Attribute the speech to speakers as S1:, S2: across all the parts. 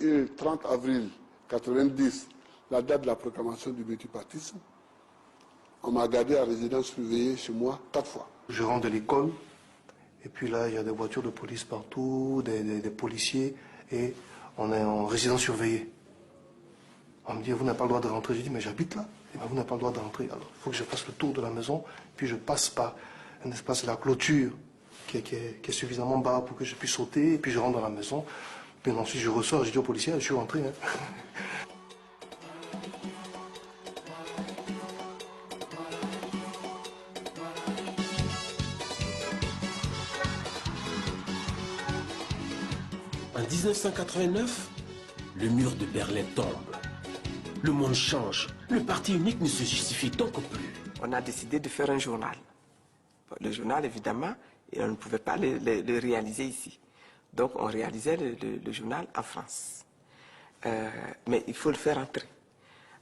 S1: et 30 avril 90, la date de la proclamation du multipartisme, on m'a gardé à résidence surveillée chez moi 4 fois.
S2: Je rentre de l'école, et puis là, il y a des voitures de police partout, des policiers, et on est en résidence surveillée. On me dit, vous n'avez pas le droit de rentrer. Je dis, mais j'habite là. Et bien, vous n'avez pas le droit de rentrer. Alors, il faut que je fasse le tour de la maison, puis je passe par un espace, la clôture, qui est suffisamment bas pour que je puisse sauter, et puis je rentre dans la maison. Puis ensuite, je ressors, je dis au policier, je suis rentré. Hein.
S3: En 1989, le mur de Berlin tombe. Le monde change. Le parti unique ne se justifie donc plus.
S4: On a décidé de faire un journal. Le journal, évidemment, et on ne pouvait pas le réaliser ici. Donc, on réalisait le journal en France. Mais il faut le faire entrer.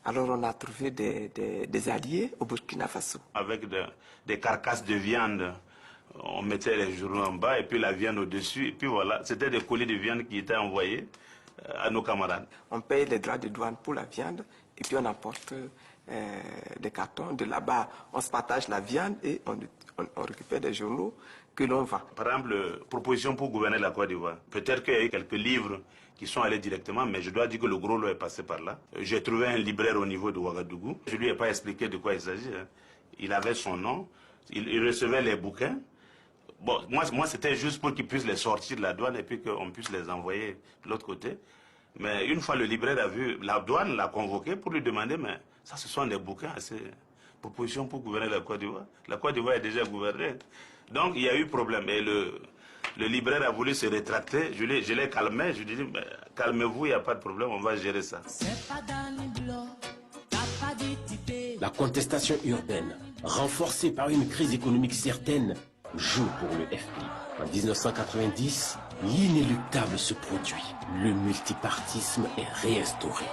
S4: Alors, on a trouvé des alliés au Burkina Faso.
S5: Avec des carcasses de viande, on mettait les journaux en bas et puis la viande au-dessus. Et puis voilà, c'était des colis de viande qui étaient envoyés à nos camarades.
S4: On paye les droits de douane pour la viande et puis on apporte des cartons. De là-bas, on se partage la viande et on récupère des journaux que l'on vend.
S5: Par exemple, proposition pour gouverner la Côte d'Ivoire. Peut-être qu'il y a eu quelques livres qui sont allés directement, mais je dois dire que le gros lot est passé par là. J'ai trouvé un libraire au niveau de Ouagadougou. Je ne lui ai pas expliqué de quoi il s'agit. Hein. Il avait son nom, il recevait les bouquins. Bon, moi c'était juste pour qu'il puisse les sortir de la douane et puis qu'on puisse les envoyer de l'autre côté. Mais une fois le libraire a vu, la douane l'a convoqué pour lui demander, mais ça ce sont des bouquins, c'est proposition pour gouverner la Côte d'Ivoire. La Côte d'Ivoire est déjà gouvernée. Donc il y a eu problème. Et le libraire a voulu se rétracter, je l'ai calmé, je lui ai dit, calmez-vous, il n'y a pas de problème, on va gérer ça.
S3: La contestation urbaine, renforcée par une crise économique certaine, joue pour le FPI. En 1990, l'inéluctable se produit. Le multipartisme est réinstauré.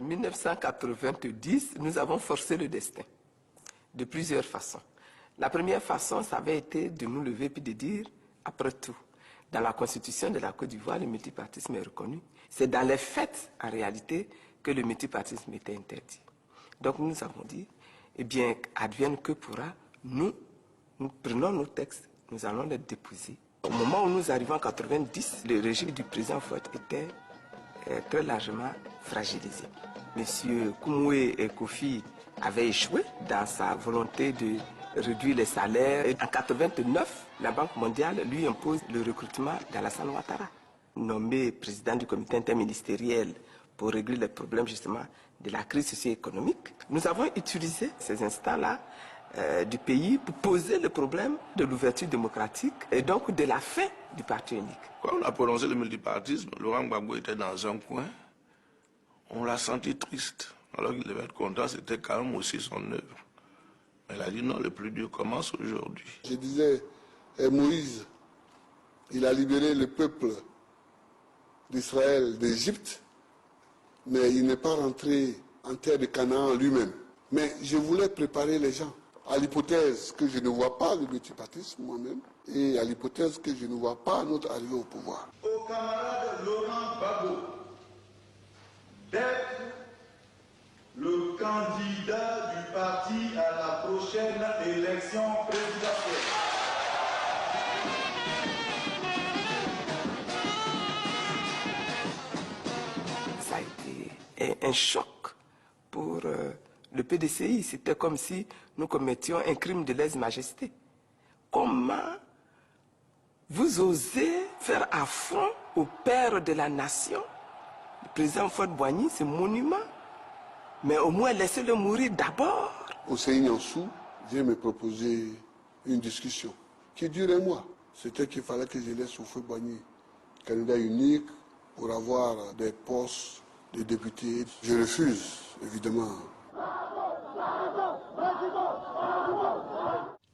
S4: En 1990, nous avons forcé le destin de plusieurs façons. La première façon, ça avait été de nous lever et de dire, après tout, dans la constitution de la Côte d'Ivoire, le multipartisme est reconnu. C'est dans les faits, en réalité, que le multipartisme était interdit. Donc nous avons dit, eh bien, advienne que pourra, nous prenons nos textes, nous allons les déposer. Au moment où nous arrivons en 90, le régime du président Fouette était très largement fragilisé. Monsieur Koumoué et Kofi avaient échoué dans sa volonté de réduire les salaires. Et en 89, la Banque mondiale lui impose le recrutement d'Alassane Ouattara, nommé président du comité interministériel pour régler les problèmes justement de la crise socio-économique. Nous avons utilisé ces instants-là du pays pour poser le problème de l'ouverture démocratique et donc de la fin du parti unique.
S6: Quand on a prononcé le multipartisme, Laurent Gbagbo était dans un coin. On l'a senti triste. Alors qu'il devait être content, c'était quand même aussi son œuvre. Elle a dit non, le plus dur commence aujourd'hui.
S1: Je disais, Moïse, il a libéré le peuple d'Israël, d'Égypte, mais il n'est pas rentré en terre de Canaan lui-même. Mais je voulais préparer les gens à l'hypothèse que je ne vois pas le multipartisme moi-même et à l'hypothèse que je ne vois pas notre arrivée au pouvoir.
S7: Au camarade Laurent Gbagbo d'être le candidat du parti à la prochaine élection présidentielle.
S4: Ça a été un choc pour le PDCI. C'était comme si nous commettions un crime de lèse-majesté. Comment vous osez faire affront au père de la nation, le président Faure-Boigny, ce monument, mais au moins laissez-le mourir d'abord.
S1: Hossein Yansou vient me proposer une discussion qui dure un mois. C'était qu'il fallait que je laisse Faure-Boigny candidat unique pour avoir des postes de député. Je refuse, évidemment.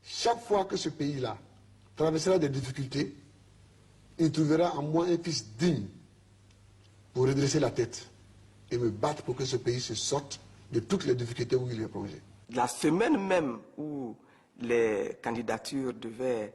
S1: Chaque fois que ce pays-là traversera des difficultés, il trouvera en moi un fils digne pour redresser la tête et me battre pour que ce pays se sorte de toutes les difficultés où il est plongé.
S4: La semaine même où les candidatures devaient